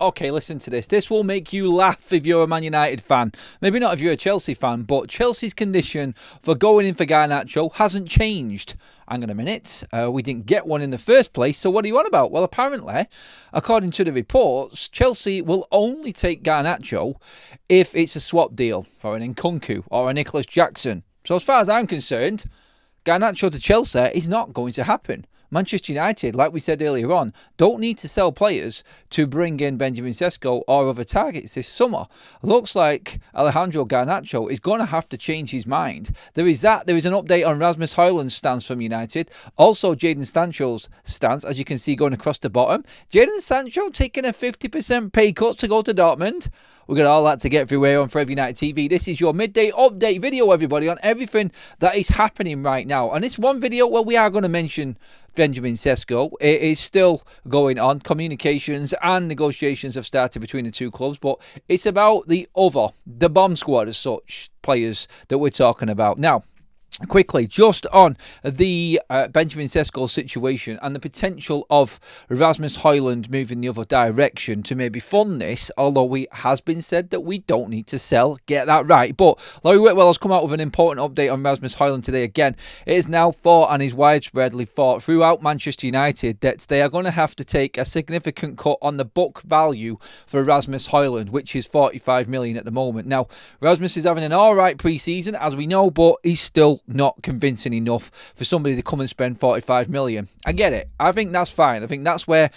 Okay, listen to this. This will make you laugh if you're a Man United fan. Maybe not if you're a Chelsea fan, but Chelsea's condition for going in for Garnacho hasn't changed. Hang on a minute. We didn't get one in the first place, so what are you on about? Well, apparently, according to the reports, Chelsea will only take Garnacho if it's a swap deal for an Nkunku or a Nicholas Jackson. So as far as I'm concerned, Garnacho to Chelsea is not going to happen. Manchester United, like we said earlier on, don't need to sell players to bring in Benjamin Sesko or other targets this summer. Looks like Alejandro Garnacho is going to have to change his mind. There is that. There is an update on Rasmus HOJLUND's stance from United. Also, Jadon Sancho's stance, as you can see going across the bottom. Jadon Sancho taking a 50% pay cut to go to Dortmund. We've got all that to get through here on FUTV United TV. This is your midday update video, everybody, on everything that is happening right now. And this one video, well, we are going to mention Benjamin Sesko. It is still going on. Communications and negotiations have started between the two clubs, but it's about the bomb squad as such, players that we're talking about. Now, quickly, just on the Benjamin Sesko situation and the potential of Rasmus HOJLUND moving the other direction to maybe fund this, although it has been said that we don't need to sell, get that right. But Laurie Whitwell has come out with an important update on Rasmus HOJLUND today again. It is now thought and is widespreadly thought throughout Manchester United that they are going to have to take a significant cut on the book value for Rasmus HOJLUND, which is 45 million at the moment. Now, Rasmus is having an alright pre-season, as we know, but he's still not convincing enough for somebody to come and spend 45 million. I get it. I think that's fine. I think that's where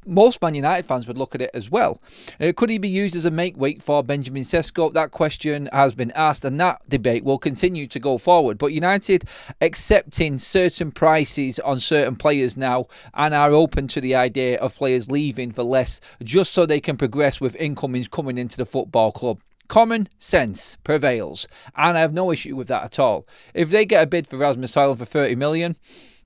most Man United fans would look at it as well. Could he be used as a make-weight for Benjamin Sesko? That question has been asked, and that debate will continue to go forward. But United accepting certain prices on certain players now and are open to the idea of players leaving for less just so they can progress with incomings coming into the football club. Common sense prevails, and I have no issue with that at all. If they get a bid for Rasmus HOJLUND for 30 million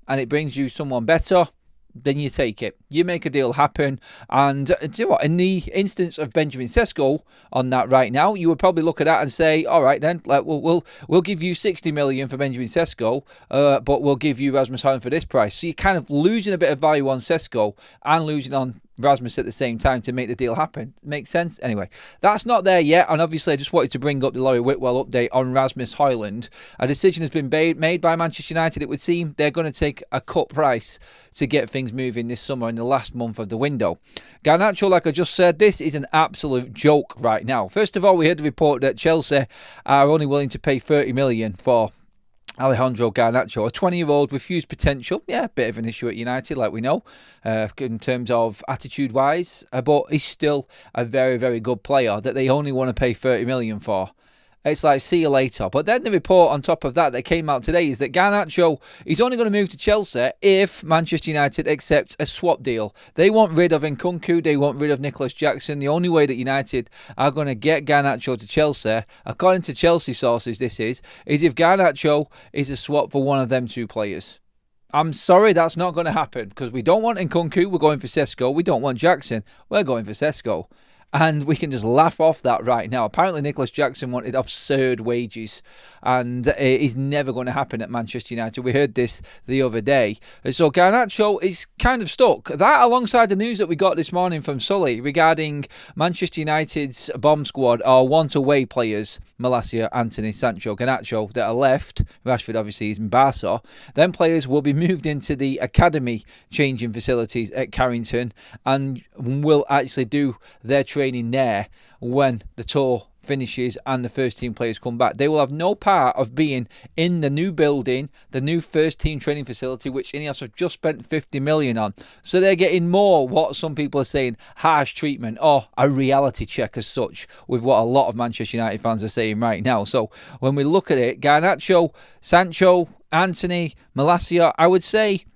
and it brings you someone better, then you take it. You make a deal happen. And do you know what? In the instance of Benjamin Sesko on that right now, you would probably look at that and say, all right, then, we'll give you 60 million for Benjamin Sesko, but we'll give you Rasmus HOJLUND for this price. So you're kind of losing a bit of value on Sesko and losing on Rasmus at the same time to make the deal happen. Makes sense? Anyway, that's not there yet, and obviously I just wanted to bring up the Laurie Whitwell update on Rasmus HOJLUND. A decision has been made by Manchester United. It would seem they're going to take a cut price to get things moving this summer in the last month of the window. Garnacho, like I just said, this is an absolute joke right now. First of all, we heard the report that Chelsea are only willing to pay 30 million for Alejandro Garnacho, a 20-year-old with huge potential. Yeah, a bit of an issue at United, like we know, in terms of attitude-wise. But he's still a very, very good player that they only want to pay 30 million for. It's like, see you later. But then the report on top of that came out today is that Garnacho is only going to move to Chelsea if Manchester United accepts a swap deal. They want rid of Nkunku. They want rid of Nicholas Jackson. The only way that United are going to get Garnacho to Chelsea, according to Chelsea sources, is if Garnacho is a swap for one of them two players. I'm sorry, that's not going to happen because we don't want Nkunku. We're going for Sesko. We don't want Jackson. We're going for Sesko. And we can just laugh off that right now. Apparently, Nicholas Jackson wanted absurd wages, and it is never going to happen at Manchester United. We heard this the other day. So Garnacho is kind of stuck. That, alongside the news that we got this morning from Sully regarding Manchester United's bomb squad, or want-away players, Malacia, Antony, Sancho, Garnacho, that are left. Rashford, obviously, is in Barca. Then players will be moved into the academy changing facilities at Carrington and will actually do their training there when the tour finishes and the first team players come back. They will have no part of being in the new building, the new first team training facility, which Ineos have just spent 50 million on. So they're getting more, what some people are saying, harsh treatment or a reality check as such, with what a lot of Manchester United fans are saying right now. So when we look at it, Garnacho, Sancho, Antony, Malacia, I would say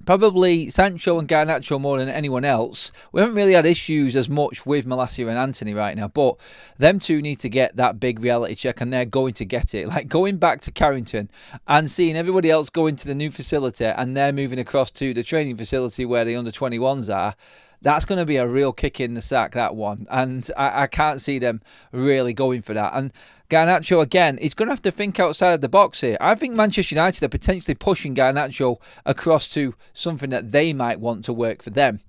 probably Sancho and Garnacho more than anyone else. We haven't really had issues as much with Malacia and Antony right now, but them two need to get that big reality check, and they're going to get it. Like going back to Carrington and seeing everybody else go into the new facility and they're moving across to the training facility where the under-21s are, that's going to be a real kick in the sack, that one. And I can't see them really going for that. And Garnacho, again, he's going to have to think outside of the box here. I think Manchester United are potentially pushing Garnacho across to something that they might want to work for them.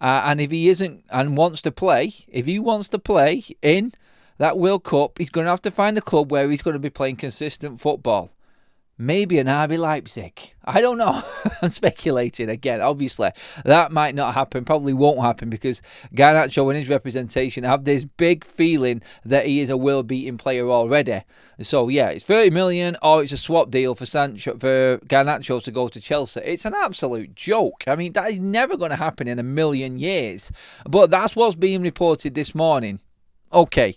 And if he isn't and wants to play, if he wants to play in that World Cup, he's going to have to find a club where he's going to be playing consistent football. Maybe an RB Leipzig. I don't know. I'm speculating again. Obviously, that might not happen. Probably won't happen because Garnacho and his representation have this big feeling that he is a world-beating player already. So, yeah, it's 30 million or it's a swap deal for Garnacho to go to Chelsea. It's an absolute joke. I mean, that is never going to happen in a million years. But that's what's being reported this morning. Okay,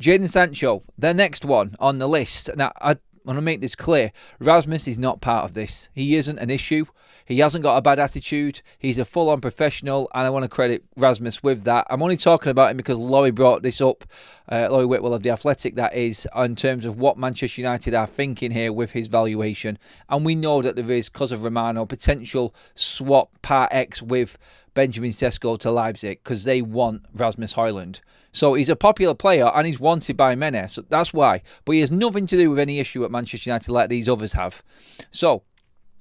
Jadon Sancho, the next one on the list. Now, I want to make this clear. Ramus is not part of this. He isn't an issue. He hasn't got a bad attitude. He's a full-on professional, and I want to credit Ramus with that. I'm only talking about him because Laurie brought this up, Laurie Whitwell of The Athletic, that is, in terms of what Manchester United are thinking here with his valuation. And we know that there is, because of Romano, potential swap part X with Benjamin Sesko to Leipzig because they want Rasmus HOJLUND. So he's a popular player and he's wanted by many. So that's why. But he has nothing to do with any issue at Manchester United like these others have. So,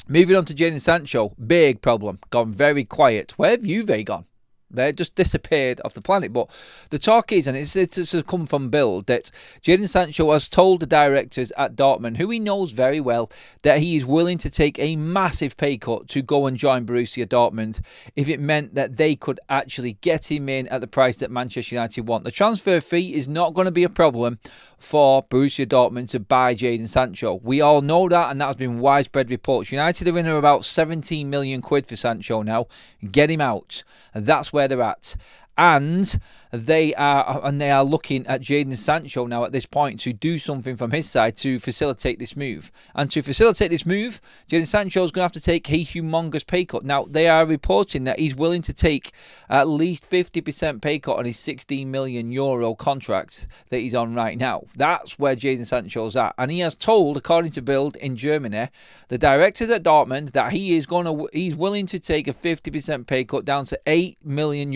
moving on to Jadon Sancho. Big problem. Gone very quiet. Where have Juve gone? They just disappeared off the planet. But the talk is, and it's come from Bild, that Jadon Sancho has told the directors at Dortmund, who he knows very well, that he is willing to take a massive pay cut to go and join Borussia Dortmund if it meant that they could actually get him in at the price that Manchester United want. The transfer fee is not going to be a problem for Borussia Dortmund to buy Jadon Sancho. We all know that, and that has been widespread reports. United are in about 17 million quid for Sancho now. Get him out. And that's where they're at. And they are looking at Jadon Sancho now at this point to do something from his side to facilitate this move. And to facilitate this move, Jadon Sancho is going to have to take a humongous pay cut. Now, they are reporting that he's willing to take at least 50% pay cut on his €16 million contract that he's on right now. That's where Jadon Sancho's at. And he has told, according to Bild in Germany, the directors at Dortmund that he's willing to take a 50% pay cut down to €8 million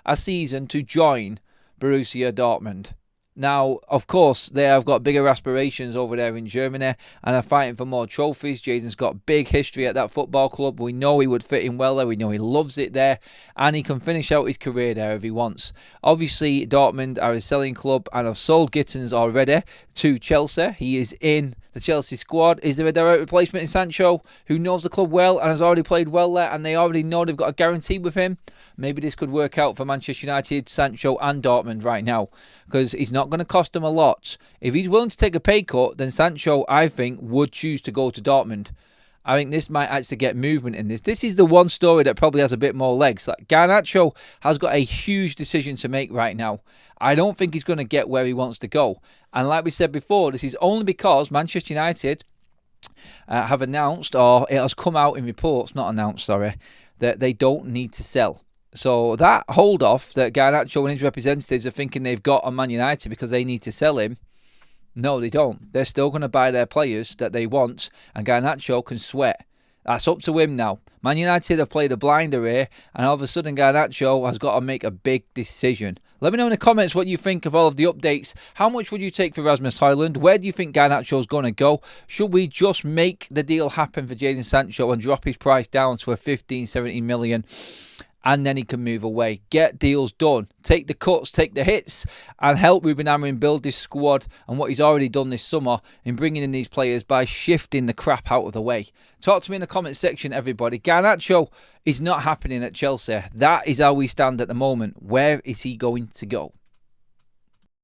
a season to join Borussia Dortmund. Now, of course, they have got bigger aspirations over there in Germany and are fighting for more trophies. Jadon's got big history at that football club. We know he would fit in well there. We know he loves it there. And he can finish out his career there if he wants. Obviously, Dortmund are a selling club and have sold Gittins already to Chelsea. He is in the Chelsea squad. Is there a direct replacement in Sancho, who knows the club well and has already played well there, and they already know they've got a guarantee with him? Maybe this could work out for Manchester United, Sancho and Dortmund right now, because he's not going to cost them a lot. If he's willing to take a pay cut, then Sancho, I think, would choose to go to Dortmund. I think this might actually get movement in this. This is the one story that probably has a bit more legs. Like, Garnacho has got a huge decision to make right now. I don't think he's going to get where he wants to go. And like we said before, this is only because Manchester United have announced, or it has come out in reports, not announced, sorry, that they don't need to sell. So that hold-off that Garnacho and his representatives are thinking they've got on Man United because they need to sell him, no, they don't. They're still going to buy their players that they want, and Garnacho can sweat. That's up to him now. Man United have played a blinder here, and all of a sudden Garnacho has got to make a big decision. Let me know in the comments what you think of all of the updates. How much would you take for Rasmus HOJLUND? Where do you think Garnacho's going to go? Should we just make the deal happen for Jadon Sancho and drop his price down to a 15-17 million? And then he can move away. Get deals done. Take the cuts, take the hits, and help Ruben Amorim build this squad and what he's already done this summer in bringing in these players by shifting the crap out of the way. Talk to me in the comment section, everybody. Garnacho is not happening at Chelsea. That is how we stand at the moment. Where is he going to go?